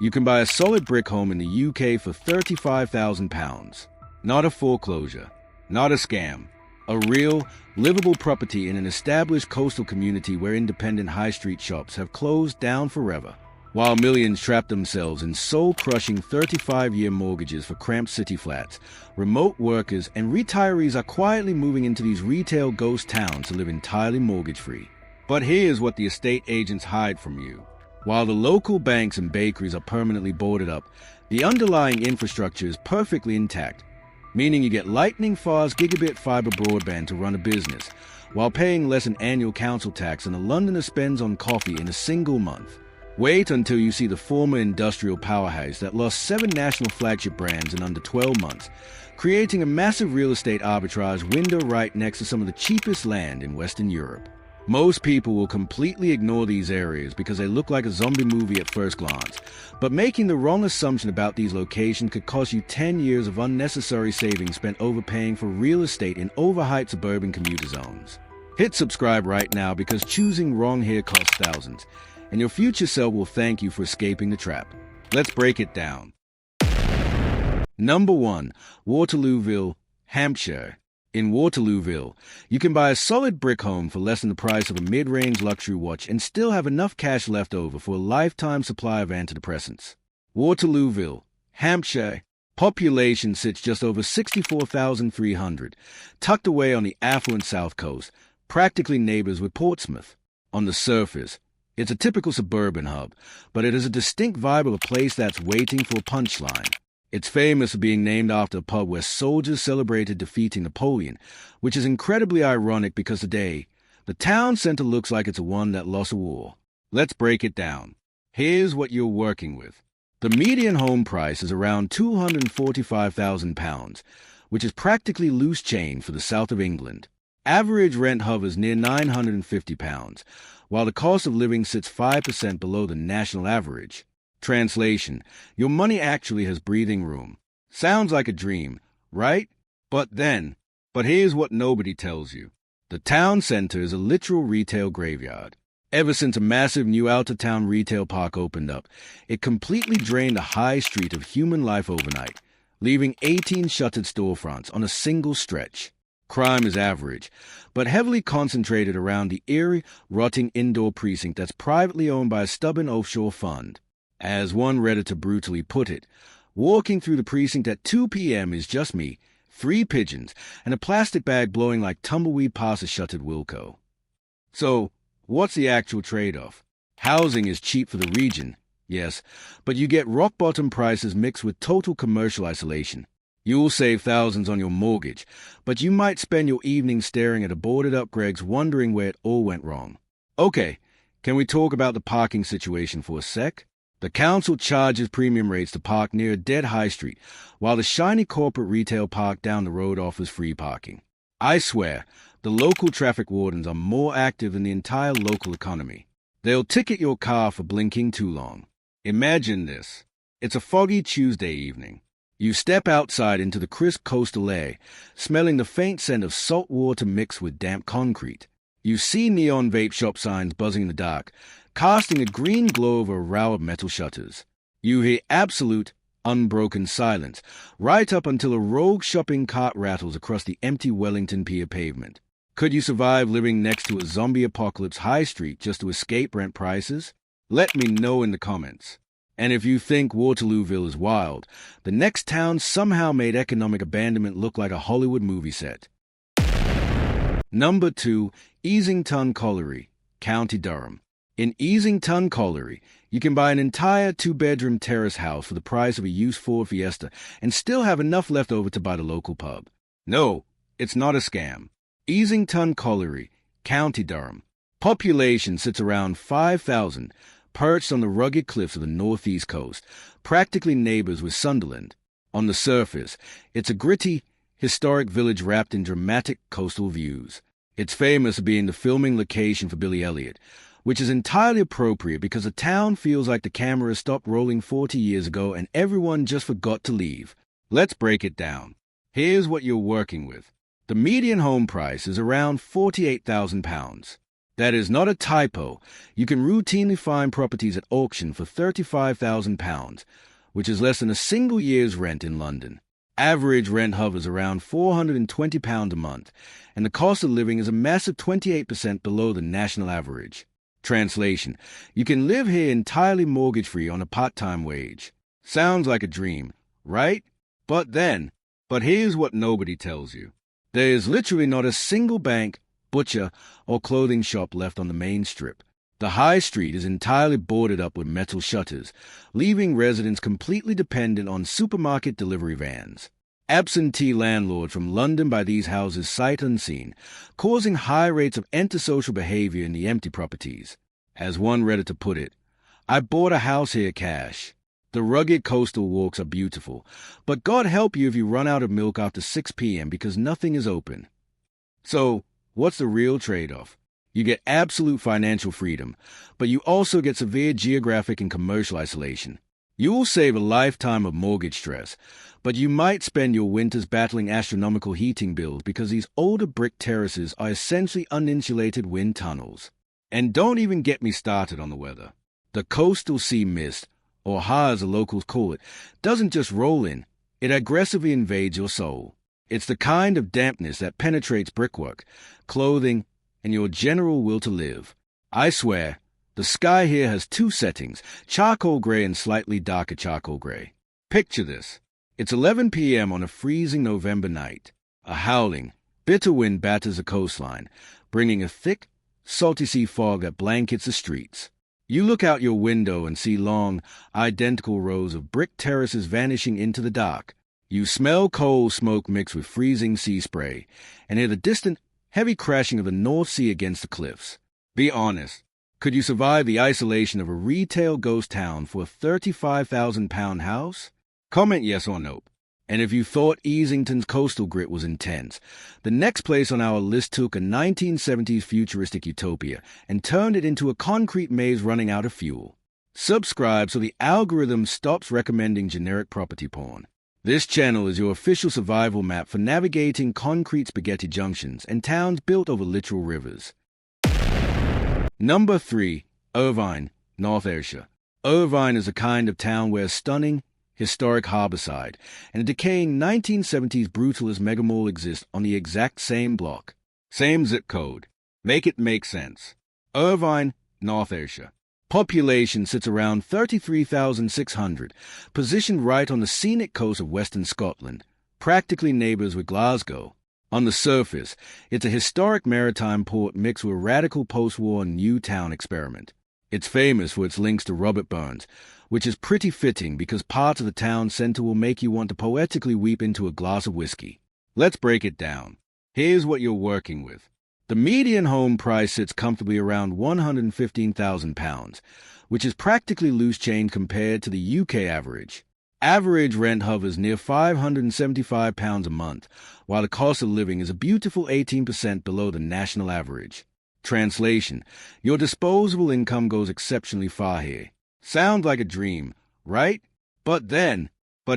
You can buy a solid brick home in the UK for £35,000. Not a foreclosure, not a scam. A real, livable property in an established coastal community where independent high street shops have closed down forever, while millions trap themselves in soul-crushing 35-year mortgages for cramped city flats. Remote workers and retirees are quietly moving into these retail ghost towns to live entirely mortgage-free. But here's what the estate agents hide from you. While the local banks and bakeries are permanently boarded up, the underlying infrastructure is perfectly intact, meaning you get lightning-fast gigabit fiber broadband to run a business, while paying less in annual council tax than a Londoner spends on coffee in a single month. Wait until you see the former industrial powerhouse that lost 7 national flagship brands in under 12 months, creating a massive real estate arbitrage window right next to some of the cheapest land in Western Europe. Most people will completely ignore these areas because they look like a zombie movie at first glance, but making the wrong assumption about these locations could cost you 10 years of unnecessary savings spent overpaying for real estate in overhyped suburban commuter zones. Hit subscribe right now because choosing wrong here costs thousands, and your future self will thank you for escaping the trap. Let's break it down. Number 1. Waterlooville, Hampshire. In Waterlooville, you can buy a solid brick home for less than the price of a mid-range luxury watch and still have enough cash left over for a lifetime supply of antidepressants. Waterlooville, Hampshire. Population sits just over 64,300, tucked away on the affluent south coast, practically neighbors with Portsmouth. On the surface, it's a typical suburban hub, but it has a distinct vibe of a place that's waiting for a punchline. It's famous for being named after a pub where soldiers celebrated defeating Napoleon, which is incredibly ironic because today, the town center looks like it's one that lost a war. Let's break it down. Here's what you're working with. The median home price is around £245,000, which is practically loose change for the south of England. Average rent hovers near £950, while the cost of living sits 5% below the national average. Translation: your money actually has breathing room. Sounds like a dream, right? But here's what nobody tells you. The town center is a literal retail graveyard. Ever since a massive new out-of-town retail park opened up, it completely drained the high street of human life overnight, leaving 18 shuttered storefronts on a single stretch. Crime is average, but heavily concentrated around the eerie, rotting indoor precinct that's privately owned by a stubborn offshore fund. As one Redditor brutally put it, walking through the precinct at 2 p.m. is just me, 3 pigeons, and a plastic bag blowing like tumbleweed past a shuttered Wilco. So, what's the actual trade-off? Housing is cheap for the region, yes, but you get rock-bottom prices mixed with total commercial isolation. You'll save thousands on your mortgage, but you might spend your evening staring at a boarded-up Greggs wondering where it all went wrong. Okay, can we talk about the parking situation for a sec? The council charges premium rates to park near a dead high street, while the shiny corporate retail park down the road offers free parking. I swear, the local traffic wardens are more active than the entire local economy. They'll ticket your car for blinking too long. Imagine this. It's a foggy Tuesday evening. You step outside into the crisp coastal air, smelling the faint scent of salt water mixed with damp concrete. You see neon vape shop signs buzzing in the dark, casting a green glow over a row of metal shutters. You hear absolute, unbroken silence, right up until a rogue shopping cart rattles across the empty Wellington Pier pavement. Could you survive living next to a zombie apocalypse high street just to escape rent prices? Let me know in the comments. And if you think Waterlooville is wild, the next town somehow made economic abandonment look like a Hollywood movie set. Number 2. Easington Colliery, County Durham. In Easington Colliery, you can buy an entire 2-bedroom terrace house for the price of a used Ford Fiesta and still have enough left over to buy the local pub. No, it's not a scam. Easington Colliery, County Durham. Population sits around 5,000, perched on the rugged cliffs of the northeast coast, practically neighbors with Sunderland. On the surface, it's a gritty, historic village wrapped in dramatic coastal views. It's famous for being the filming location for Billy Elliot, which is entirely appropriate because the town feels like the camera stopped rolling 40 years ago and everyone just forgot to leave. Let's break it down. Here's what you're working with. The median home price is around £48,000. That is not a typo. You can routinely find properties at auction for £35,000, which is less than a single year's rent in London. Average rent hovers around £420 a month, and the cost of living is a massive 28% below the national average. Translation: you can live here entirely mortgage-free on a part-time wage. Sounds like a dream, right? But here's what nobody tells you. There is literally not a single bank, butcher, or clothing shop left on the main strip. The high street is entirely boarded up with metal shutters, leaving residents completely dependent on supermarket delivery vans. Absentee landlords from London buy these houses sight unseen, causing high rates of antisocial behavior in the empty properties. As one Redditor put it, "I bought a house here cash. The rugged coastal walks are beautiful, but God help you if you run out of milk after 6 p.m. because nothing is open." So, what's the real trade-off? You get absolute financial freedom, but you also get severe geographic and commercial isolation. You will save a lifetime of mortgage stress, but you might spend your winters battling astronomical heating bills because these older brick terraces are essentially uninsulated wind tunnels. And don't even get me started on the weather. The coastal sea mist, or ha as the locals call it, doesn't just roll in, it aggressively invades your soul. It's the kind of dampness that penetrates brickwork, clothing, and your general will to live. I swear, the sky here has 2 settings, charcoal gray and slightly darker charcoal gray. Picture this. It's 11 p.m. on a freezing November night. A howling, bitter wind batters the coastline, bringing a thick, salty sea fog that blankets the streets. You look out your window and see long, identical rows of brick terraces vanishing into the dark. You smell coal smoke mixed with freezing sea spray, and hear the distant, heavy crashing of the North Sea against the cliffs. Be honest, could you survive the isolation of a retail ghost town for a £35,000 house? Comment yes or no. And if you thought Easington's coastal grit was intense, the next place on our list took a 1970s futuristic utopia and turned it into a concrete maze running out of fuel. Subscribe so the algorithm stops recommending generic property porn. This channel is your official survival map for navigating concrete spaghetti junctions and towns built over literal rivers. Number 3. Irvine, North Ayrshire. Irvine is a kind of town where stunning, historic harbourside and a decaying 1970s brutalist megamall exist on the exact same block. Same zip code. Make it make sense. Irvine, North Ayrshire. Population sits around 33,600, positioned right on the scenic coast of Western Scotland, practically neighbours with Glasgow. On the surface, it's a historic maritime port mixed with a radical post-war new town experiment. It's famous for its links to Robert Burns, which is pretty fitting because parts of the town centre will make you want to poetically weep into a glass of whiskey. Let's break it down. Here's what you're working with. The median home price sits comfortably around £115,000, which is practically loose change compared to the UK average. Average rent hovers near £575 a month, while the cost of living is a beautiful 18% below the national average. Translation: your disposable income goes exceptionally far here. Sounds like a dream, right? But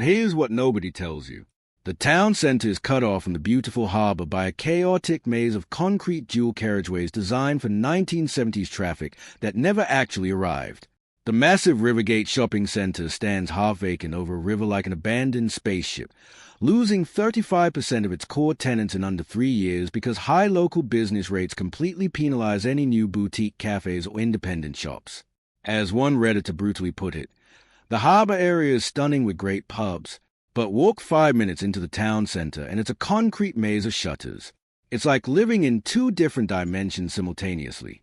here's what nobody tells you. The town centre is cut off from the beautiful harbour by a chaotic maze of concrete dual carriageways designed for 1970s traffic that never actually arrived. The massive Rivergate shopping centre stands half vacant over a river like an abandoned spaceship, losing 35% of its core tenants in under 3 years because high local business rates completely penalise any new boutique cafes or independent shops. As one Redditor brutally put it, the harbour area is stunning with great pubs, but walk 5 minutes into the town centre and it's a concrete maze of shutters. It's like living in 2 different dimensions simultaneously.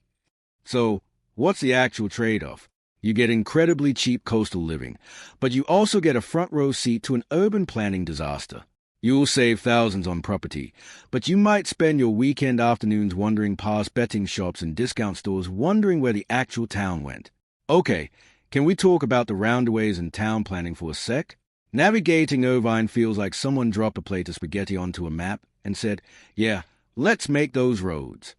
So, what's the actual trade-off? You get incredibly cheap coastal living, but you also get a front-row seat to an urban planning disaster. You'll save thousands on property, but you might spend your weekend afternoons wandering past betting shops and discount stores wondering where the actual town went. Okay, can we talk about the roundaways and town planning for a sec? Navigating Irvine feels like someone dropped a plate of spaghetti onto a map and said, yeah, let's make those roads.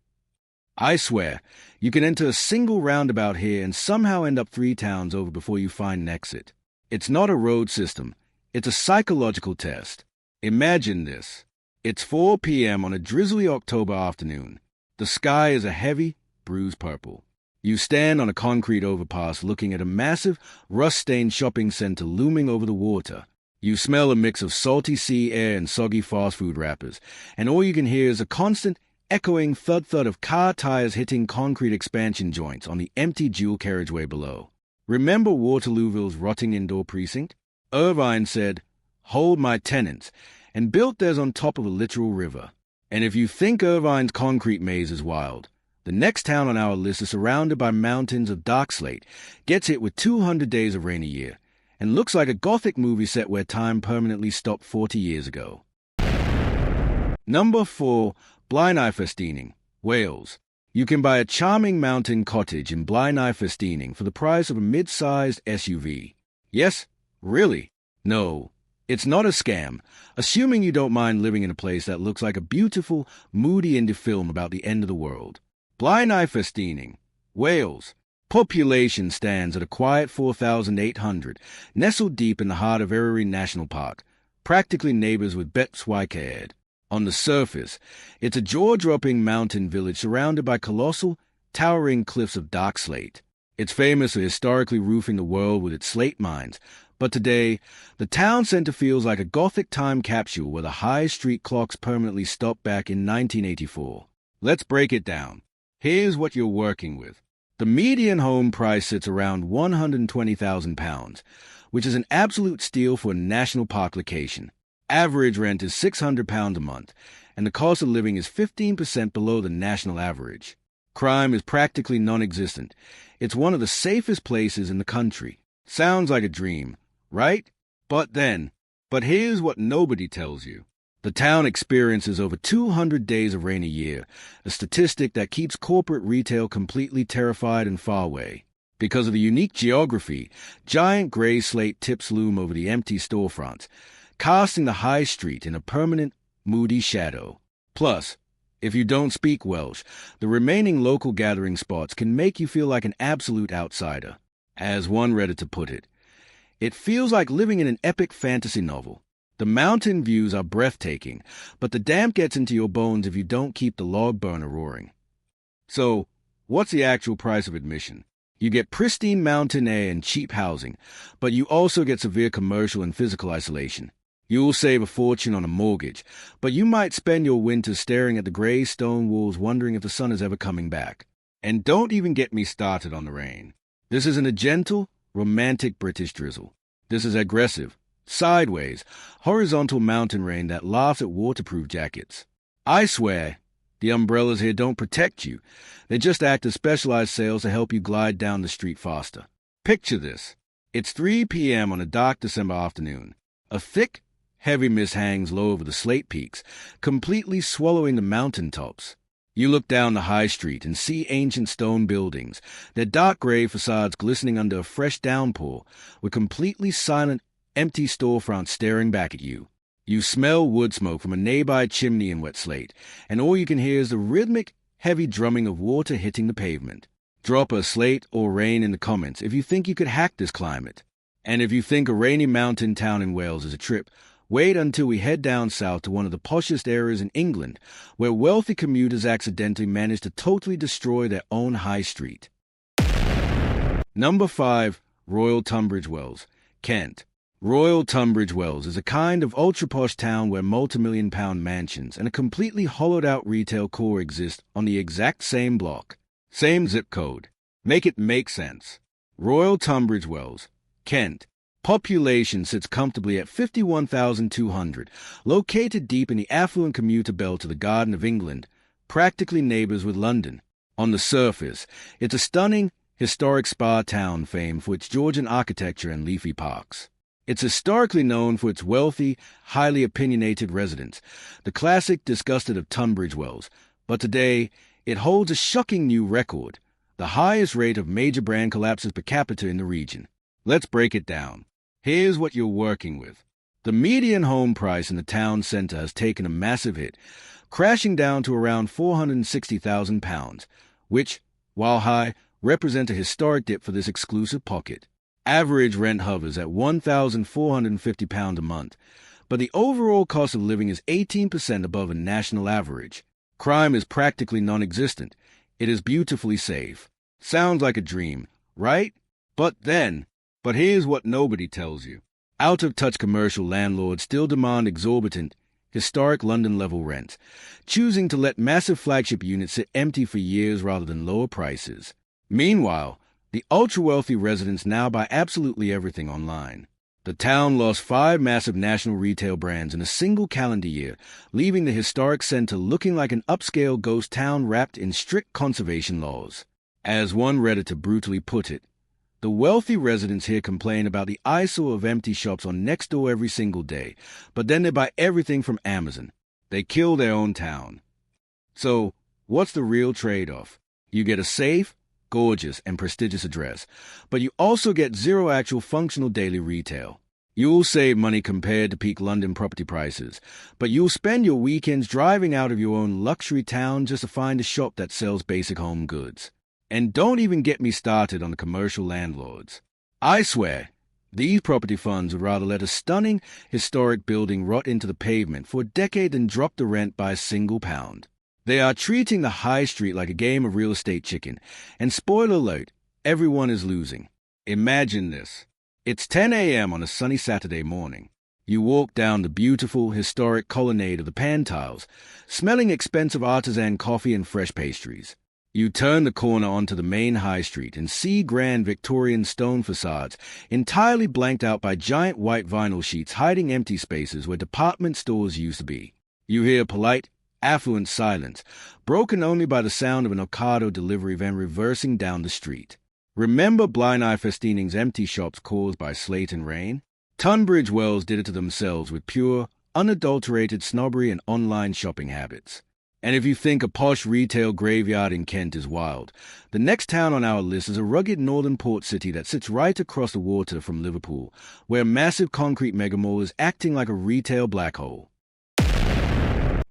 I swear, you can enter a single roundabout here and somehow end up 3 towns over before you find an exit. It's not a road system, it's a psychological test. Imagine this. It's 4 p.m. on a drizzly October afternoon. The sky is a heavy, bruised purple. You stand on a concrete overpass looking at a massive, rust-stained shopping center looming over the water. You smell a mix of salty sea air and soggy fast food wrappers, and all you can hear is a constant, echoing thud-thud of car tires hitting concrete expansion joints on the empty dual carriageway below. Remember Waterlooville's rotting indoor precinct? Irvine said, "Hold my tenants," and built theirs on top of a literal river. And if you think Irvine's concrete maze is wild, the next town on our list is surrounded by mountains of dark slate, gets hit with 200 days of rain a year, and looks like a Gothic movie set where time permanently stopped 40 years ago. Number 4. Blaenau-Ffestiniog, Wales. You can buy a charming mountain cottage in Blaenau-Ffestiniog for the price of a mid-sized SUV. Yes? Really? No. It's not a scam, assuming you don't mind living in a place that looks like a beautiful, moody indie film about the end of the world. Blaenau-Ffestiniog, Wales. Population stands at a quiet 4,800, nestled deep in the heart of Eryri National Park, practically neighbors with Betws-y-Caerdd. On the surface, it's a jaw-dropping mountain village surrounded by colossal, towering cliffs of dark slate. It's famous for historically roofing the world with its slate mines, but today, the town center feels like a Gothic time capsule where the high street clocks permanently stopped back in 1984. Let's break it down. Here's what you're working with. The median home price sits around £120,000, which is an absolute steal for a national park location. Average rent is £600 a month, and the cost of living is 15% below the national average. Crime is practically non-existent. It's one of the safest places in the country. Sounds like a dream, right? But here's what nobody tells you. The town experiences over 200 days of rain a year, a statistic that keeps corporate retail completely terrified and far away. Because of the unique geography, giant gray slate tips loom over the empty storefronts, casting the high street in a permanent, moody shadow. Plus, if you don't speak Welsh, the remaining local gathering spots can make you feel like an absolute outsider. As one Redditor put it, "It feels like living in an epic fantasy novel. The mountain views are breathtaking, but the damp gets into your bones if you don't keep the log burner roaring." So, what's the actual price of admission? You get pristine mountain air and cheap housing, but you also get severe commercial and physical isolation. You'll save a fortune on a mortgage, but you might spend your winter staring at the gray stone walls wondering if the sun is ever coming back. And don't even get me started on the rain. This isn't a gentle, romantic British drizzle. This is aggressive, sideways, horizontal mountain rain that laughs at waterproof jackets. I swear, the umbrellas here don't protect you. They just act as specialized sails to help you glide down the street faster. Picture this. It's 3 p.m. on a dark December afternoon. A thick, heavy mist hangs low over the slate peaks, completely swallowing the mountain tops. You look down the high street and see ancient stone buildings, their dark gray facades glistening under a fresh downpour, with completely silent, empty storefronts staring back at you. You smell wood smoke from a nearby chimney in wet slate, and all you can hear is the rhythmic, heavy drumming of water hitting the pavement. Drop a slate or rain in the comments if you think you could hack this climate. And if you think a rainy mountain town in Wales is a trip, wait until we head down south to one of the poshest areas in England, where wealthy commuters accidentally manage to totally destroy their own high street. Number 5. Royal Tunbridge Wells, Kent. Royal Tunbridge Wells is a kind of ultra-posh town where multi-million-pound mansions and a completely hollowed-out retail core exist on the exact same block. Same zip code. Make it make sense. Royal Tunbridge Wells, Kent. Population sits comfortably at 51,200, located deep in the affluent commuter belt of the Garden of England, practically neighbors with London. On the surface, it's a stunning, historic spa town famed for its Georgian architecture and leafy parks. It's historically known for its wealthy, highly opinionated residents, the classic disgusted of Tunbridge Wells, but today it holds a shocking new record, the highest rate of major brand collapses per capita in the region. Let's break it down. Here's what you're working with. The median home price in the town centre has taken a massive hit, crashing down to around £460,000, which, while high, represent a historic dip for this exclusive pocket. Average rent hovers at £1,450 a month, but the overall cost of living is 18% above a national average. Crime is practically non-existent. It is beautifully safe. Sounds like a dream, right? But here's what nobody tells you. Out-of-touch commercial landlords still demand exorbitant, historic London-level rent, choosing to let massive flagship units sit empty for years rather than lower prices. Meanwhile, the ultra-wealthy residents now buy absolutely everything online. The town lost 5 massive national retail brands in a single calendar year, leaving the historic center looking like an upscale ghost town wrapped in strict conservation laws. As one Redditor brutally put it, the wealthy residents here complain about the eyesore of empty shops on Nextdoor every single day, but then they buy everything from Amazon. They kill their own town. So, what's the real trade-off? You get a safe, gorgeous, and prestigious address, but you also get zero actual functional daily retail. You'll save money compared to peak London property prices, but you'll spend your weekends driving out of your own luxury town just to find a shop that sells basic home goods. And don't even get me started on the commercial landlords. I swear, these property funds would rather let a stunning, historic building rot into the pavement for a decade than drop the rent by a single pound. They are treating the high street like a game of real estate chicken, and spoiler alert, everyone is losing. Imagine this. It's 10 a.m. on a sunny Saturday morning. You walk down the beautiful, historic colonnade of the Pantiles, smelling expensive artisan coffee and fresh pastries. You turn the corner onto the main high street and see grand Victorian stone facades entirely blanked out by giant white vinyl sheets hiding empty spaces where department stores used to be. You hear polite, affluent silence, broken only by the sound of an Ocado delivery van reversing down the street. Remember Blind Eye Festining's empty shops caused by slate and rain? Tunbridge Wells did it to themselves with pure, unadulterated snobbery and online shopping habits. And if you think a posh retail graveyard in Kent is wild, the next town on our list is a rugged northern port city that sits right across the water from Liverpool, where a massive concrete megamall is acting like a retail black hole.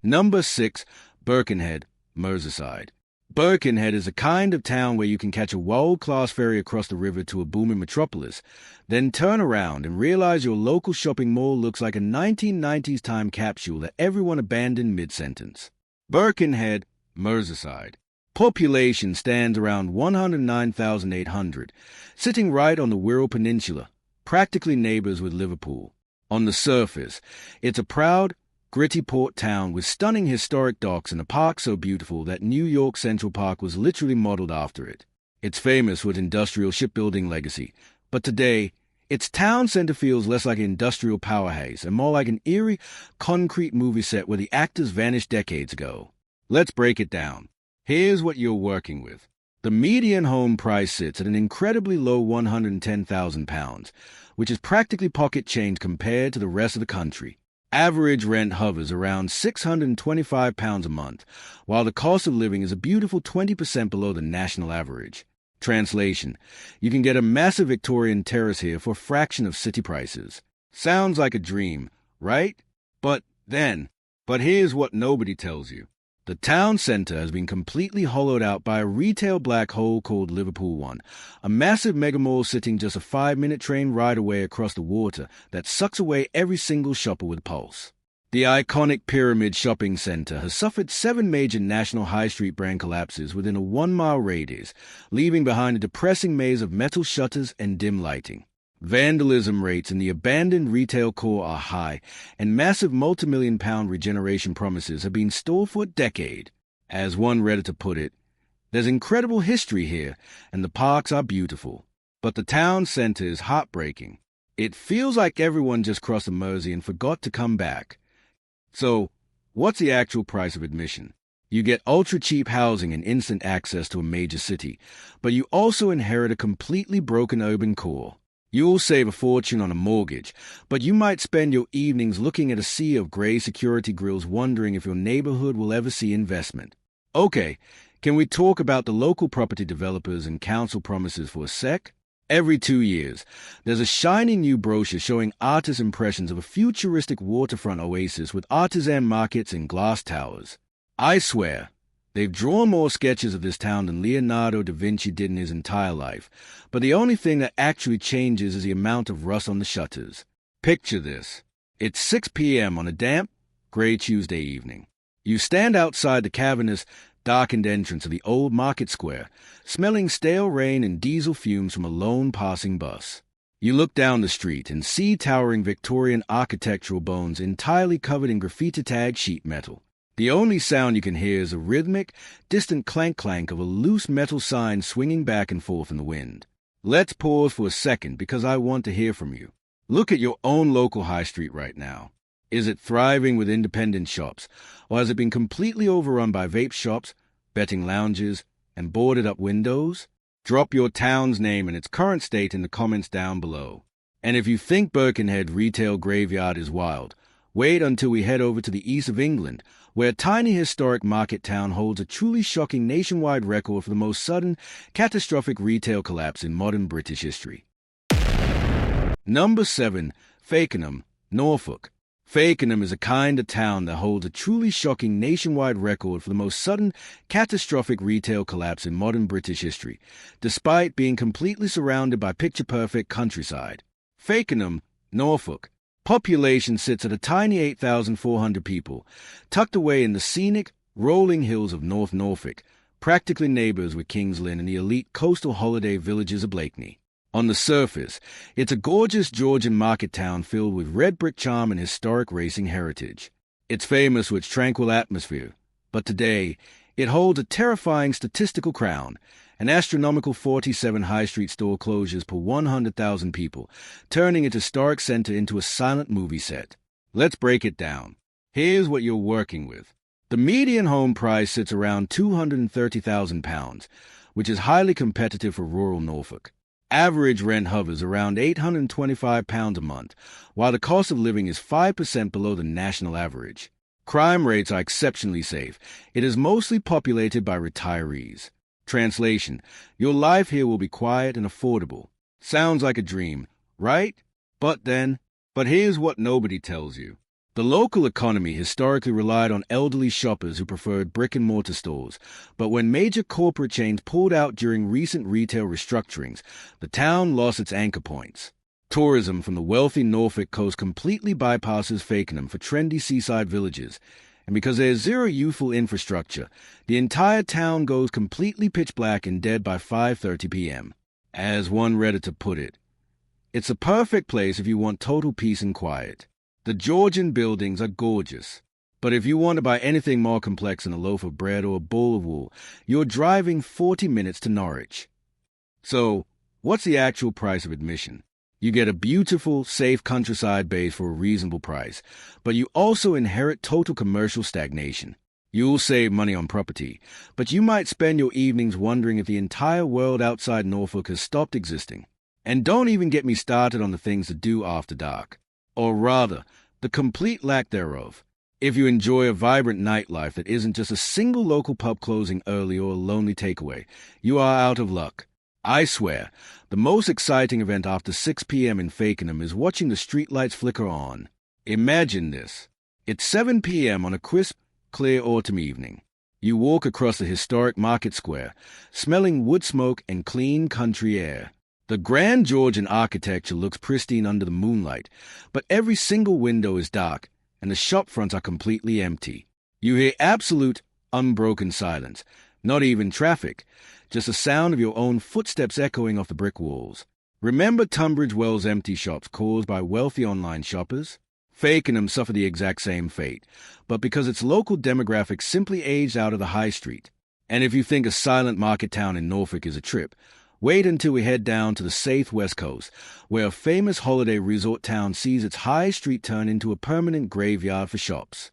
Number 6, Birkenhead, Merseyside. Birkenhead is a kind of town where you can catch a world-class ferry across the river to a booming metropolis, then turn around and realize your local shopping mall looks like a 1990s time capsule that everyone abandoned mid-sentence. Birkenhead, Merseyside. Population stands around 109,800, sitting right on the Wirral Peninsula, practically neighbors with Liverpool. On the surface, it's a proud, gritty port town with stunning historic docks and a park so beautiful that New York Central Park was literally modeled after it. It's famous for its industrial shipbuilding legacy, but today, its town center feels less like an industrial powerhouse and more like an eerie, concrete movie set where the actors vanished decades ago. Let's break it down. Here's what you're working with. The median home price sits at an incredibly low £110,000, which is practically pocket change compared to the rest of the country. Average rent hovers around £625 a month, while the cost of living is a beautiful 20% below the national average. Translation: you can get a massive Victorian terrace here for a fraction of city prices. Sounds like a dream, right? But here's what nobody tells you. The town centre has been completely hollowed out by a retail black hole called Liverpool One, a massive megamall sitting just a 5-minute train ride away across the water that sucks away every single shopper with pulse. The iconic Pyramid Shopping Centre has suffered 7 major national high street brand collapses within a 1-mile radius, leaving behind a depressing maze of metal shutters and dim lighting. Vandalism rates in the abandoned retail core are high, and massive multi-million-pound regeneration promises have been stalled for a decade. As one Redditor put it, there's incredible history here, and the parks are beautiful. But the town centre is heartbreaking. It feels like everyone just crossed the Mersey and forgot to come back. So, what's the actual price of admission? You get ultra-cheap housing and instant access to a major city, but you also inherit a completely broken urban core. You'll save a fortune on a mortgage, but you might spend your evenings looking at a sea of grey security grills wondering if your neighborhood will ever see investment. Okay, can we talk about the local property developers and council promises for a sec? Every 2 years, there's a shiny new brochure showing artist impressions of a futuristic waterfront oasis with artisan markets and glass towers. I swear, they've drawn more sketches of this town than Leonardo da Vinci did in his entire life, but the only thing that actually changes is the amount of rust on the shutters. Picture this. It's 6 p.m. on a damp, gray Tuesday evening. You stand outside the cavernous, darkened entrance of the old market square, smelling stale rain and diesel fumes from a lone passing bus. You look down the street and see towering Victorian architectural bones entirely covered in graffiti-tagged sheet metal. The only sound you can hear is a rhythmic, distant clank-clank of a loose metal sign swinging back and forth in the wind. Let's pause for a second because I want to hear from you. Look at your own local high street right now. Is it thriving with independent shops, or has it been completely overrun by vape shops, betting lounges, and boarded-up windows? Drop your town's name and its current state in the comments down below. And if you think Birkenhead Retail Graveyard is wild, wait until we head over to the east of England, where a tiny historic market town holds a truly shocking nationwide record for the most sudden, catastrophic retail collapse in modern British history. Number 7. Fakenham, Norfolk. Fakenham is a kind of town that holds a truly shocking nationwide record for the most sudden, catastrophic retail collapse in modern British history, despite being completely surrounded by picture-perfect countryside. Fakenham, Norfolk. Population sits at a tiny 8,400 people, tucked away in the scenic, rolling hills of North Norfolk, practically neighbors with King's Lynn and the elite coastal holiday villages of Blakeney. On the surface, it's a gorgeous Georgian market town filled with red brick charm and historic racing heritage. It's famous for its tranquil atmosphere, but today, it holds a terrifying statistical crown, an astronomical 47 high street store closures per 100,000 people, turning its historic center into a silent movie set. Let's break it down. Here's what you're working with. The median home price sits around £230,000, which is highly competitive for rural Norfolk. Average rent hovers around £825 a month, while the cost of living is 5% below the national average. Crime rates are exceptionally safe. It is mostly populated by retirees. Translation: your life here will be quiet and affordable. Sounds like a dream, right? But here's what nobody tells you. The local economy historically relied on elderly shoppers who preferred brick-and-mortar stores, but when major corporate chains pulled out during recent retail restructurings, the town lost its anchor points. Tourism from the wealthy Norfolk coast completely bypasses Fakenham for trendy seaside villages, and because there's zero youthful infrastructure, the entire town goes completely pitch black and dead by 5:30 p.m. As one Redditor put it, it's a perfect place if you want total peace and quiet. The Georgian buildings are gorgeous, but if you want to buy anything more complex than a loaf of bread or a bowl of wool, you're driving 40 minutes to Norwich. So, what's the actual price of admission? You get a beautiful, safe countryside base for a reasonable price, but you also inherit total commercial stagnation. You'll save money on property, but you might spend your evenings wondering if the entire world outside Norfolk has stopped existing. And don't even get me started on the things to do after dark. Or rather, the complete lack thereof. If you enjoy a vibrant nightlife that isn't just a single local pub closing early or a lonely takeaway, you are out of luck. I swear, the most exciting event after 6 p.m. in Fakenham is watching the streetlights flicker on. Imagine this. It's 7 p.m. on a crisp, clear autumn evening. You walk across the historic market square, smelling wood smoke and clean country air. The grand Georgian architecture looks pristine under the moonlight, but every single window is dark, and the shop fronts are completely empty. You hear absolute, unbroken silence, not even traffic, just the sound of your own footsteps echoing off the brick walls. Remember Tunbridge Wells' empty shops caused by wealthy online shoppers? Fakenham suffered the exact same fate, but because its local demographic simply aged out of the high street. And if you think a silent market town in Norfolk is a trip, wait until we head down to the safe West Coast, where a famous holiday resort town sees its high street turn into a permanent graveyard for shops.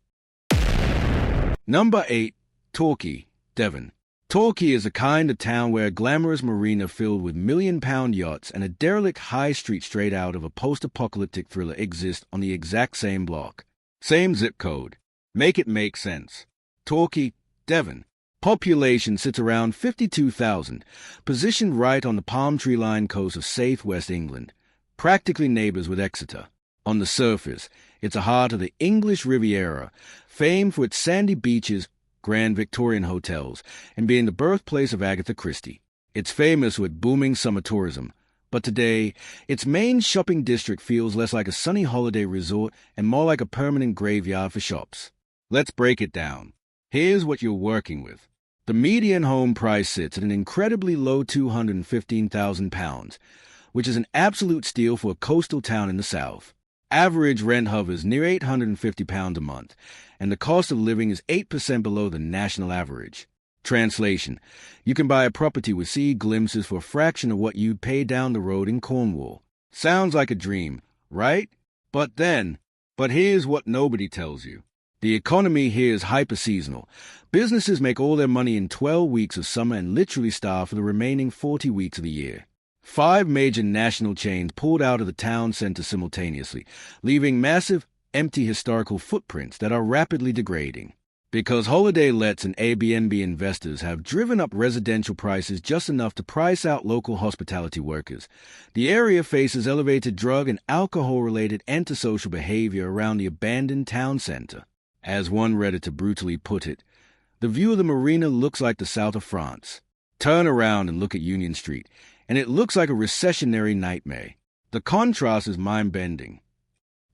Number 8. Torquay, Devon. Torquay is a kind of town where a glamorous marina filled with million-pound yachts and a derelict high street straight out of a post-apocalyptic thriller exist on the exact same block. Same zip code. Make it make sense. Torquay, Devon. Population sits around 52,000, positioned right on the palm tree-lined coast of safe West England, practically neighbors with Exeter. On the surface, it's a heart of the English Riviera, famed for its sandy beaches, grand Victorian hotels, and being the birthplace of Agatha Christie. It's famous with booming summer tourism, but today, its main shopping district feels less like a sunny holiday resort and more like a permanent graveyard for shops. Let's break it down. Here's what you're working with. The median home price sits at an incredibly low £215,000, which is an absolute steal for a coastal town in the south. Average rent hovers near £850 a month, and the cost of living is 8% below the national average. Translation: you can buy a property with sea glimpses for a fraction of what you'd pay down the road in Cornwall. Sounds like a dream, right? But here's what nobody tells you. The economy here is hyper-seasonal. Businesses make all their money in 12 weeks of summer and literally starve for the remaining 40 weeks of the year. 5 major national chains pulled out of the town center simultaneously, leaving massive, empty historical footprints that are rapidly degrading. Because holiday lets and Airbnb investors have driven up residential prices just enough to price out local hospitality workers, the area faces elevated drug and alcohol-related antisocial behavior around the abandoned town center. As one Redditor brutally put it, the view of the marina looks like the south of France. Turn around and look at Union Street, and it looks like a recessionary nightmare. The contrast is mind-bending.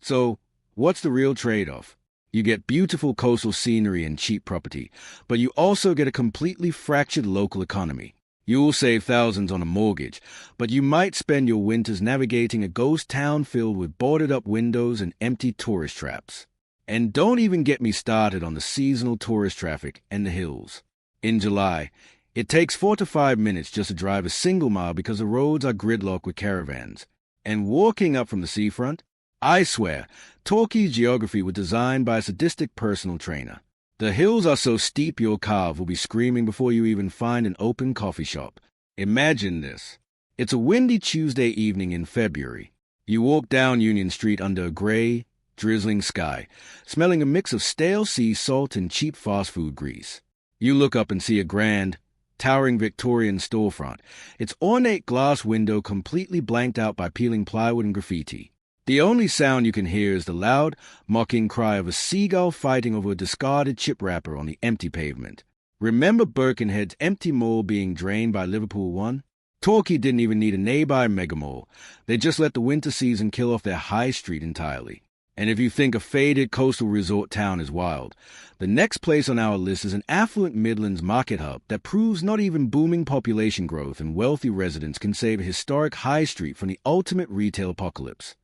So, what's the real trade-off? You get beautiful coastal scenery and cheap property, but you also get a completely fractured local economy. You'll save thousands on a mortgage, but you might spend your winters navigating a ghost town filled with boarded-up windows and empty tourist traps. And don't even get me started on the seasonal tourist traffic and the hills. In July, it takes 4 to 5 minutes just to drive a single mile because the roads are gridlocked with caravans. And walking up from the seafront? I swear, Torquay's geography was designed by a sadistic personal trainer. The hills are so steep your calf will be screaming before you even find an open coffee shop. Imagine this. It's a windy Tuesday evening in February. You walk down Union Street under a gray, drizzling sky, smelling a mix of stale sea salt and cheap fast food grease. You look up and see a grand, towering Victorian storefront, its ornate glass window completely blanked out by peeling plywood and graffiti. The only sound you can hear is the loud, mocking cry of a seagull fighting over a discarded chip wrapper on the empty pavement. Remember Birkenhead's empty mall being drained by Liverpool One? Torquay didn't even need a nearby megamall. They just let the winter season kill off their high street entirely. And if you think a faded coastal resort town is wild, the next place on our list is an affluent Midlands market hub that proves not even booming population growth and wealthy residents can save a historic high street from the ultimate retail apocalypse.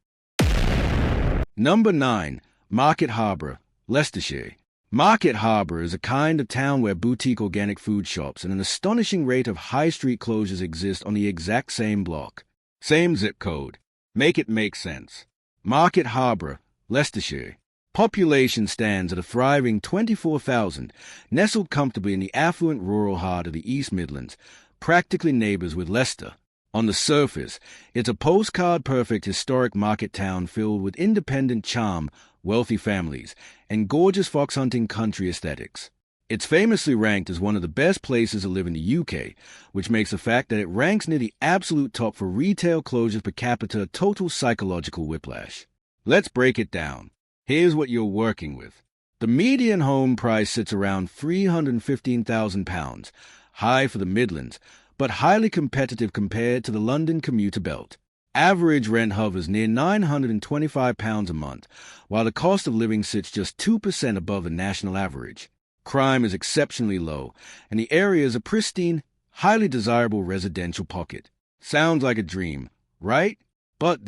Number 9. Market Harbour, Leicestershire. Market Harbour is a kind of town where boutique organic food shops and an astonishing rate of high street closures exist on the exact same block. Same zip code. Make it make sense. Market Harbour, Leicestershire. Population stands at a thriving 24,000, nestled comfortably in the affluent rural heart of the East Midlands, practically neighbours with Leicester. On the surface, it's a postcard-perfect historic market town filled with independent charm, wealthy families, and gorgeous fox-hunting country aesthetics. It's famously ranked as one of the best places to live in the UK, which makes the fact that it ranks near the absolute top for retail closures per capita a total psychological whiplash. Let's break it down. Here's what you're working with. The median home price sits around £315,000, high for the Midlands, but highly competitive compared to the London commuter belt. Average rent hovers near £925 a month, while the cost of living sits just 2% above the national average. Crime is exceptionally low, and the area is a pristine, highly desirable residential pocket. Sounds like a dream, right? But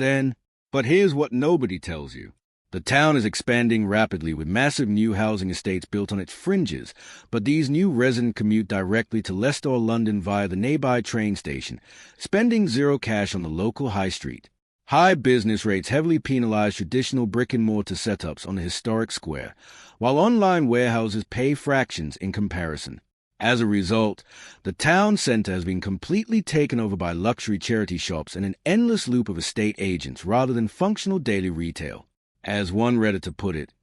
here's what nobody tells you. The town is expanding rapidly with massive new housing estates built on its fringes, but these new residents commute directly to Leicester or London via the nearby train station, spending zero cash on the local high street. High business rates heavily penalize traditional brick-and-mortar setups on the historic square, while online warehouses pay fractions in comparison. As a result, the town centre has been completely taken over by luxury charity shops and an endless loop of estate agents rather than functional daily retail. As one Redditor put it,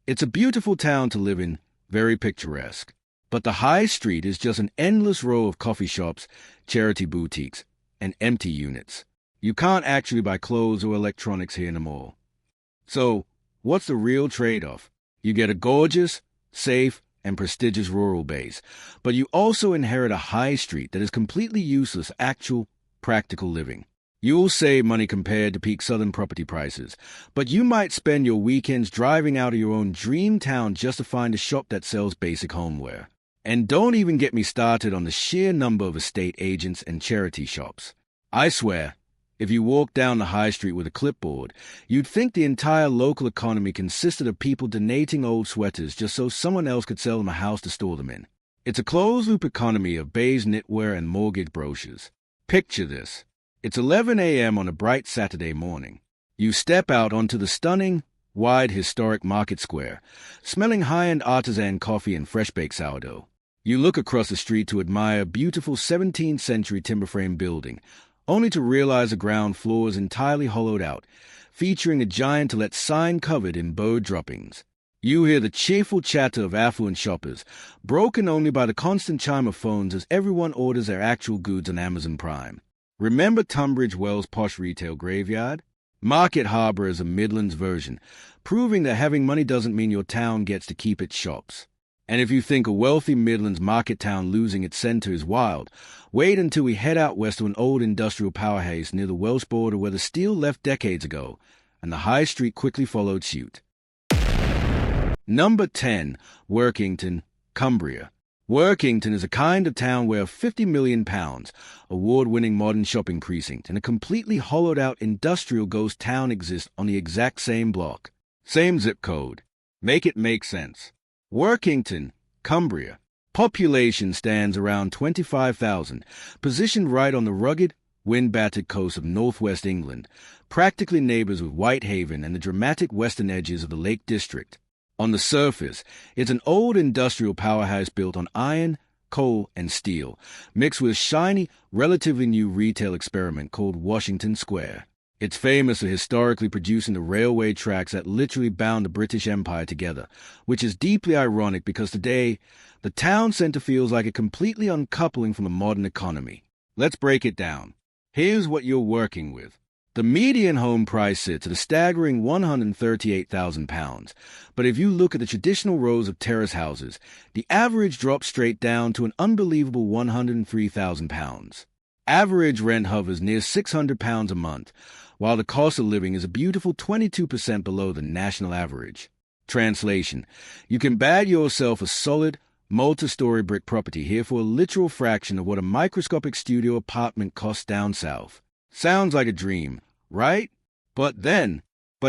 it's a beautiful town to live in, very picturesque. But the high street is just an endless row of coffee shops, charity boutiques, and empty units. You can't actually buy clothes or electronics here in the mall. So, what's the real trade-off? You get a gorgeous, safe, and prestigious rural base, but you also inherit a high street that is completely useless for actual, practical living. You'll save money compared to peak southern property prices, but you might spend your weekends driving out of your own dream town just to find a shop that sells basic homeware. And don't even get me started on the sheer number of estate agents and charity shops. I swear, if you walk down the high street with a clipboard, you'd think the entire local economy consisted of people donating old sweaters just so someone else could sell them a house to store them in. It's a closed-loop economy of beige knitwear and mortgage brochures. Picture this. It's 11 a.m. on a bright Saturday morning. You step out onto the stunning, wide, historic market square, smelling high-end artisan coffee and fresh-baked sourdough. You look across the street to admire a beautiful 17th-century timber-frame building, only to realize the ground floor is entirely hollowed out, featuring a giant to let sign covered in bird droppings. You hear the cheerful chatter of affluent shoppers, broken only by the constant chime of phones as everyone orders their actual goods on Amazon Prime. Remember Tunbridge Wells' posh retail graveyard? Market Harbor is a Midlands version, proving that having money doesn't mean your town gets to keep its shops. And if you think a wealthy Midlands market town losing its centre is wild, wait until we head out west to an old industrial powerhouse near the Welsh border where the steel left decades ago, and the high street quickly followed suit. Number 10. Workington, Cumbria. Workington is a kind of town where a £50 million, award-winning modern shopping precinct and a completely hollowed-out industrial ghost town exist on the exact same block. Same zip code. Make it make sense. Workington, Cumbria. Population stands around 25,000, positioned right on the rugged, wind-battered coast of northwest England, practically neighbors with Whitehaven and the dramatic western edges of the Lake District. On the surface, it's an old industrial powerhouse built on iron, coal, and steel, mixed with a shiny, relatively new retail experiment called Washington Square. It's famous for historically producing the railway tracks that literally bound the British Empire together, which is deeply ironic because today, the town centre feels like a completely uncoupling from the modern economy. Let's break it down. Here's what you're working with. The median home price sits at a staggering £138,000, but if you look at the traditional rows of terrace houses, the average drops straight down to an unbelievable £103,000. Average rent hovers near £600 a month, while the cost of living is a beautiful 22% below the national average. Translation: you can bag yourself a solid, multi-story brick property here for a literal fraction of what a microscopic studio apartment costs down south. Sounds like a dream, right? But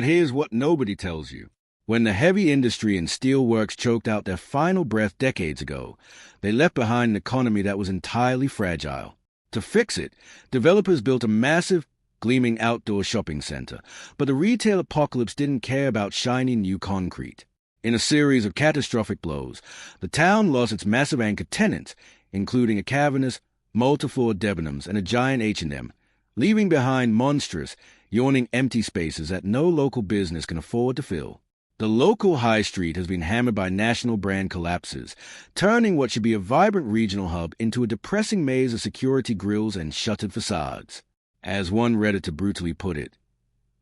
here's what nobody tells you. When the heavy industry and steelworks choked out their final breath decades ago, they left behind an economy that was entirely fragile. To fix it, developers built a massive, gleaming outdoor shopping center, but the retail apocalypse didn't care about shiny new concrete. In a series of catastrophic blows, the town lost its massive anchor tenants, including a cavernous, multi-floored Debenhams and a giant H&M, leaving behind monstrous, yawning empty spaces that no local business can afford to fill. The local high street has been hammered by national brand collapses, turning what should be a vibrant regional hub into a depressing maze of security grills and shuttered facades. As one Redditor brutally put it,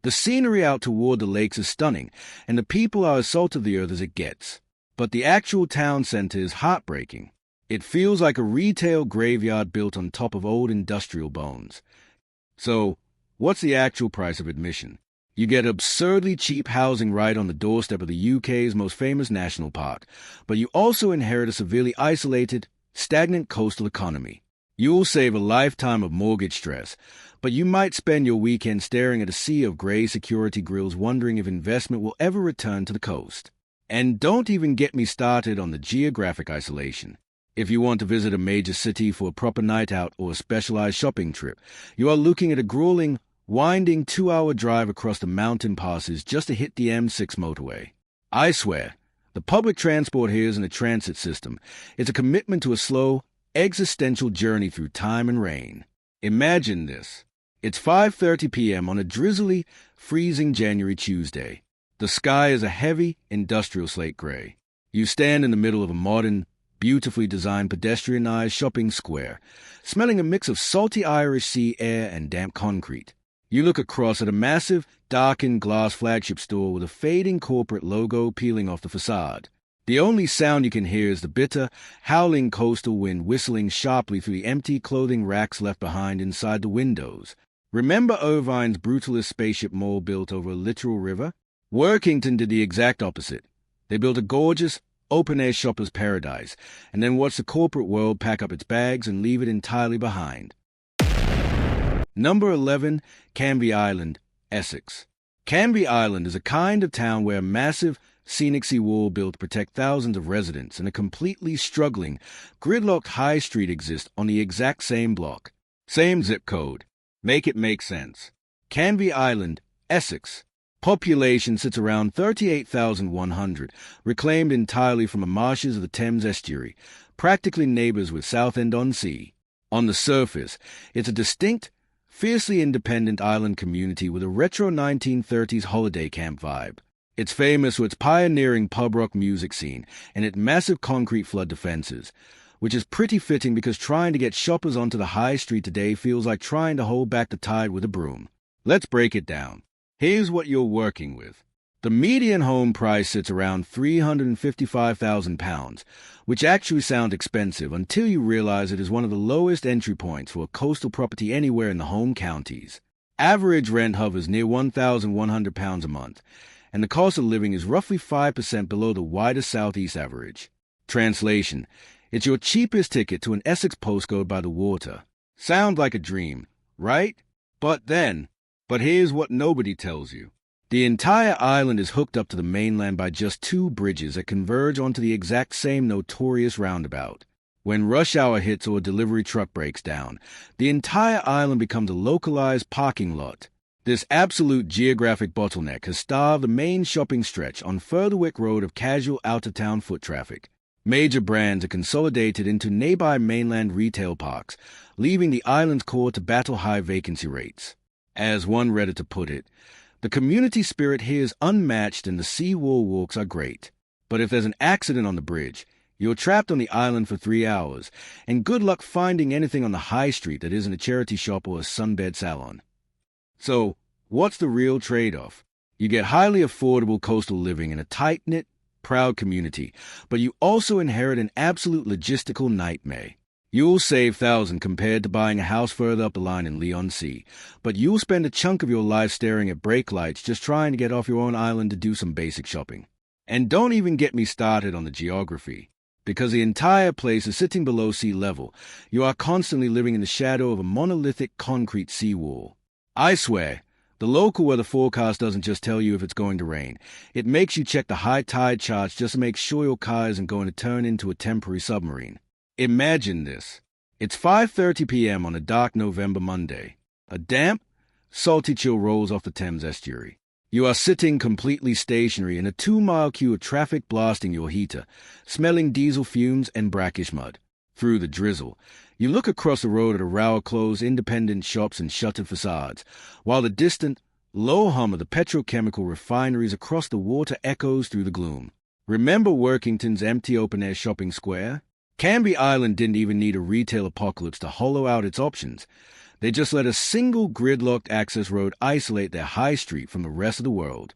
the scenery out toward the lakes is stunning, and the people are as salt of the earth as it gets. But the actual town center is heartbreaking. It feels like a retail graveyard built on top of old industrial bones. So, what's the actual price of admission? You get absurdly cheap housing right on the doorstep of the UK's most famous national park, but you also inherit a severely isolated, stagnant coastal economy. You'll save a lifetime of mortgage stress, but you might spend your weekend staring at a sea of grey security grills wondering if investment will ever return to the coast. And don't even get me started on the geographic isolation. If you want to visit a major city for a proper night out or a specialized shopping trip, you are looking at a grueling, winding 2-hour drive across the mountain passes just to hit the M6 motorway. I swear, the public transport here isn't a transit system. It's a commitment to a slow, existential journey through time and rain. Imagine this. It's 5:30 p.m. on a drizzly, freezing January Tuesday. The sky is a heavy, industrial slate gray. You stand in the middle of a modern, beautifully designed pedestrianized shopping square, smelling a mix of salty Irish sea air and damp concrete. You look across at a massive, darkened glass flagship store with a fading corporate logo peeling off the facade. The only sound you can hear is the bitter, howling coastal wind whistling sharply through the empty clothing racks left behind inside the windows. Remember Irvine's brutalist spaceship mall built over a literal river? Workington did the exact opposite. They built a gorgeous, open-air shopper's paradise, and then watch the corporate world pack up its bags and leave it entirely behind. Number 11, Canvey Island, Essex. Canvey Island is a kind of town where a massive, scenic seawall built to protect thousands of residents and a completely struggling, gridlocked high street exists on the exact same block. Same zip code. Make it make sense. Canvey Island, Essex. Population sits around 38,100, reclaimed entirely from the marshes of the Thames estuary, practically neighbors with Southend-on-Sea. On the surface, it's a distinct, fiercely independent island community with a retro 1930s holiday camp vibe. It's famous for its pioneering pub rock music scene and its massive concrete flood defenses, which is pretty fitting because trying to get shoppers onto the high street today feels like trying to hold back the tide with a broom. Let's break it down. Here's what you're working with. The median home price sits around £355,000, which actually sounds expensive until you realize it is one of the lowest entry points for a coastal property anywhere in the home counties. Average rent hovers near £1,100 a month, and the cost of living is roughly 5% below the wider southeast average. Translation: it's your cheapest ticket to an Essex postcode by the water. Sounds like a dream, right? But here's what nobody tells you. The entire island is hooked up to the mainland by just 2 bridges that converge onto the exact same notorious roundabout. When rush hour hits or a delivery truck breaks down, the entire island becomes a localized parking lot. This absolute geographic bottleneck has starved the main shopping stretch on Furtherwick Road of casual out-of-town foot traffic. Major brands are consolidated into nearby mainland retail parks, leaving the island's core to battle high vacancy rates. As one Redditor put it, the community spirit here is unmatched and the seawall walks are great. But if there's an accident on the bridge, you're trapped on the island for 3 hours, and good luck finding anything on the high street that isn't a charity shop or a sunbed salon. So, what's the real trade-off? You get highly affordable coastal living in a tight-knit, proud community, but you also inherit an absolute logistical nightmare. You'll save thousands compared to buying a house further up the line in Leigh-on-Sea, but you'll spend a chunk of your life staring at brake lights just trying to get off your own island to do some basic shopping. And don't even get me started on the geography. Because the entire place is sitting below sea level, you are constantly living in the shadow of a monolithic concrete seawall. I swear, the local weather forecast doesn't just tell you if it's going to rain. It makes you check the high tide charts just to make sure your car isn't going to turn into a temporary submarine. Imagine this. It's 5:30 p.m. on a dark November Monday. A damp, salty chill rolls off the Thames estuary. You are sitting completely stationary in a 2-mile queue of traffic blasting your heater, smelling diesel fumes and brackish mud. Through the drizzle, you look across the road at a row of closed independent shops and shuttered facades, while the distant, low hum of the petrochemical refineries across the water echoes through the gloom. Remember Workington's empty open-air shopping square? Canvey Island didn't even need a retail apocalypse to hollow out its options. They just let a single gridlocked access road isolate their high street from the rest of the world.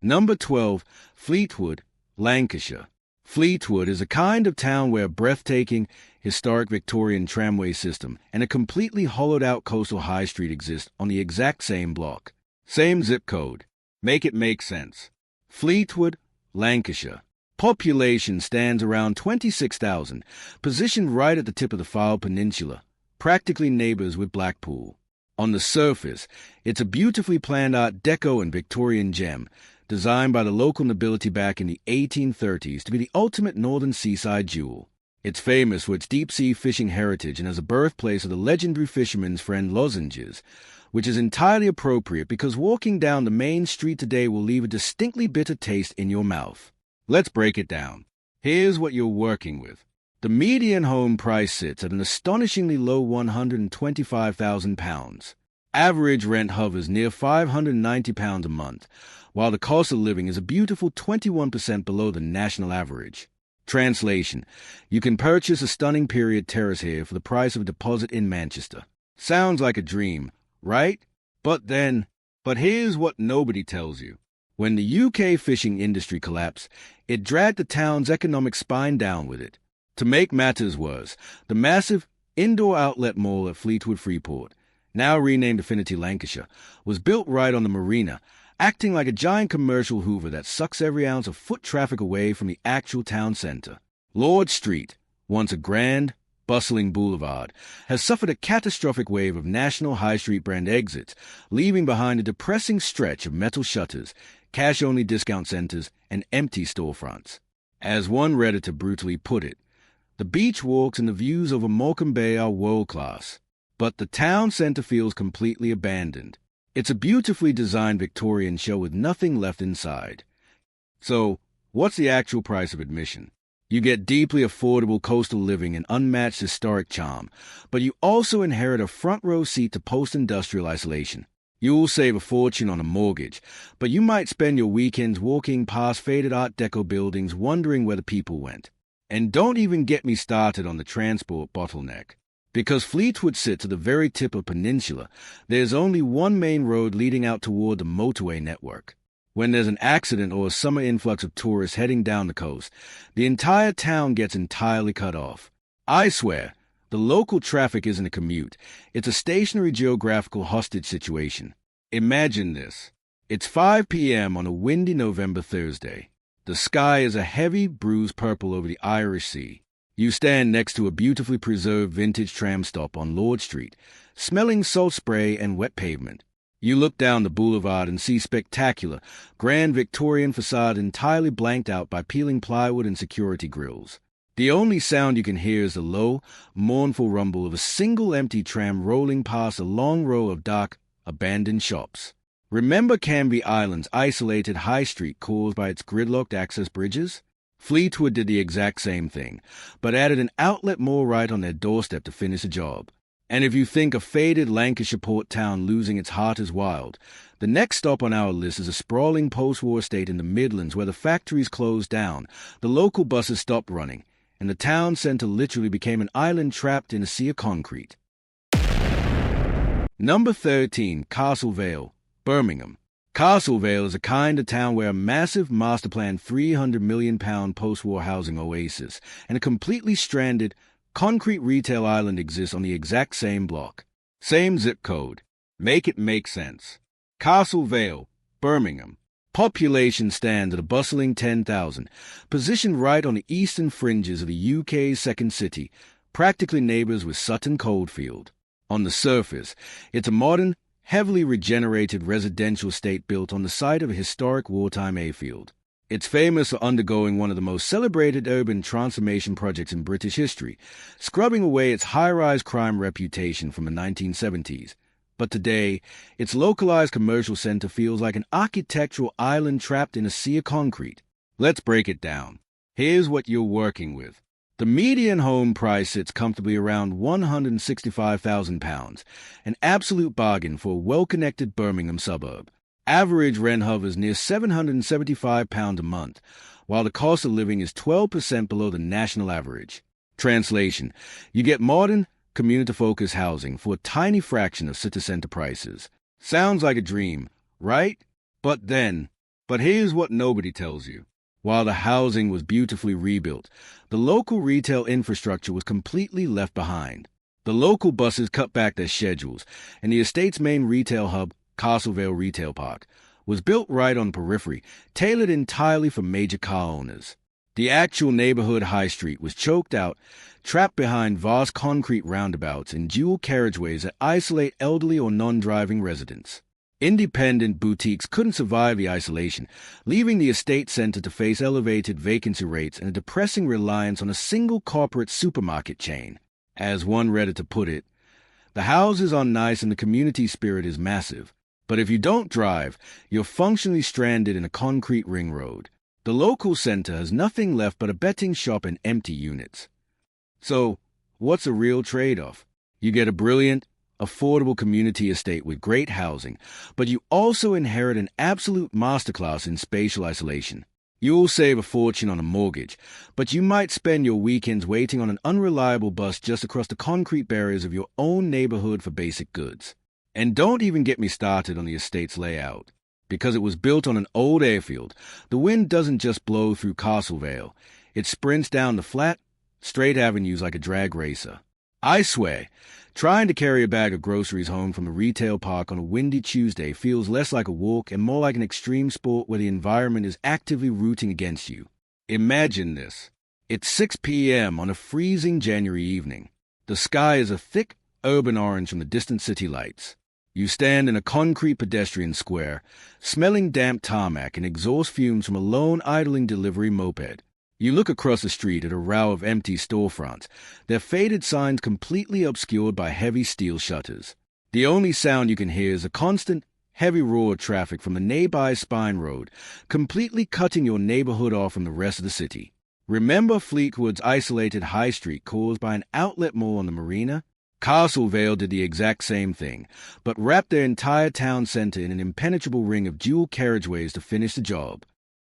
Number 12, Fleetwood, Lancashire. Fleetwood is a kind of town where a breathtaking, historic Victorian tramway system and a completely hollowed-out coastal high street exist on the exact same block. Same zip code. Make it make sense. Fleetwood, Lancashire. Population stands around 26,000, positioned right at the tip of the Fylde Peninsula, practically neighbors with Blackpool. On the surface, it's a beautifully planned Art Deco and Victorian gem, designed by the local nobility back in the 1830s to be the ultimate northern seaside jewel. It's famous for its deep-sea fishing heritage and as a birthplace of the legendary fisherman's friend lozenges, which is entirely appropriate because walking down the main street today will leave a distinctly bitter taste in your mouth. Let's break it down. Here's what you're working with. The median home price sits at an astonishingly low £125,000. Average rent hovers near £590 a month, while the cost of living is a beautiful 21% below the national average. Translation: you can purchase a stunning period terrace here for the price of a deposit in Manchester. Sounds like a dream, right? But here's what nobody tells you. When the UK fishing industry collapsed, it dragged the town's economic spine down with it. To make matters worse, the massive indoor outlet mall at Fleetwood Freeport, now renamed Affinity Lancashire, was built right on the marina, acting like a giant commercial Hoover that sucks every ounce of foot traffic away from the actual town center. Lord Street, once a grand, bustling boulevard, has suffered a catastrophic wave of national high street brand exits, leaving behind a depressing stretch of metal shutters, cash-only discount centers, and empty storefronts. As one Redditor brutally put it, the beach walks and the views over Morecambe Bay are world-class, but the town center feels completely abandoned. It's a beautifully designed Victorian show with nothing left inside. So, what's the actual price of admission? You get deeply affordable coastal living and unmatched historic charm, but you also inherit a front-row seat to post-industrial isolation. You'll save a fortune on a mortgage, but you might spend your weekends walking past faded Art Deco buildings wondering where the people went. And don't even get me started on the transport bottleneck. Because Fleetwood sits at the very tip of Peninsula, there's only one main road leading out toward the motorway network. When there's an accident or a summer influx of tourists heading down the coast, the entire town gets entirely cut off. I swear, the local traffic isn't a commute. It's a stationary geographical hostage situation. Imagine this. It's 5 p.m. on a windy November Thursday. The sky is a heavy, bruised purple over the Irish Sea. You stand next to a beautifully preserved vintage tram stop on Lord Street, smelling salt spray and wet pavement. You look down the boulevard and see spectacular, grand Victorian facade entirely blanked out by peeling plywood and security grills. The only sound you can hear is the low, mournful rumble of a single empty tram rolling past a long row of dark, abandoned shops. Remember Canvey Island's isolated high street caused by its gridlocked access bridges? Fleetwood did the exact same thing, but added an outlet mall right on their doorstep to finish the job. And if you think a faded Lancashire port town losing its heart is wild, the next stop on our list is a sprawling post-war estate in the Midlands where the factories closed down, the local buses stopped running, and the town centre literally became an island trapped in a sea of concrete. Number 13, Castle Vale, Birmingham. Castle Vale is a kind of town where a massive master-planned £300 million post-war housing oasis and a completely stranded, concrete retail island exists on the exact same block. Same zip code. Make it make sense. Castle Vale, Birmingham. Population stands at a bustling 10,000, positioned right on the eastern fringes of the UK's second city, practically neighbours with Sutton Coldfield. On the surface, it's a modern, heavily regenerated residential estate built on the site of a historic wartime airfield. It's famous for undergoing one of the most celebrated urban transformation projects in British history, scrubbing away its high-rise crime reputation from the 1970s. But today, its localized commercial center feels like an architectural island trapped in a sea of concrete. Let's break it down. Here's what you're working with. The median home price sits comfortably around £165,000, an absolute bargain for a well-connected Birmingham suburb. Average rent hovers near £775 a month, while the cost of living is 12% below the national average. Translation: you get modern, community-focused housing for a tiny fraction of city center prices. Sounds like a dream, right? But here's what nobody tells you. While the housing was beautifully rebuilt, the local retail infrastructure was completely left behind. The local buses cut back their schedules, and the estate's main retail hub, Castle Vale Retail Park, was built right on the periphery, tailored entirely for major car owners. The actual neighborhood high street was choked out, trapped behind vast concrete roundabouts and dual carriageways that isolate elderly or non-driving residents. Independent boutiques couldn't survive the isolation, leaving the estate center to face elevated vacancy rates and a depressing reliance on a single corporate supermarket chain. As one Redditor put it, the houses are nice and the community spirit is massive, but if you don't drive, you're functionally stranded in a concrete ring road. The local center has nothing left but a betting shop and empty units. So, what's a real trade-off? You get a brilliant, affordable community estate with great housing, but you also inherit an absolute masterclass in spatial isolation. You'll save a fortune on a mortgage, but you might spend your weekends waiting on an unreliable bus just across the concrete barriers of your own neighborhood for basic goods. And don't even get me started on the estate's layout. Because it was built on an old airfield, the wind doesn't just blow through Castle Vale. It sprints down the flat, straight avenues like a drag racer. I swear, trying to carry a bag of groceries home from a retail park on a windy Tuesday feels less like a walk and more like an extreme sport where the environment is actively rooting against you. Imagine this. It's 6 p.m. on a freezing January evening. The sky is a thick, urban orange from the distant city lights. You stand in a concrete pedestrian square, smelling damp tarmac and exhaust fumes from a lone idling delivery moped. You look across the street at a row of empty storefronts, their faded signs completely obscured by heavy steel shutters. The only sound you can hear is a constant, heavy roar of traffic from the nearby Spine Road, completely cutting your neighborhood off from the rest of the city. Remember Fleetwood's isolated high street caused by an outlet mall on the marina? Castlevale did the exact same thing, but wrapped their entire town center in an impenetrable ring of dual carriageways to finish the job.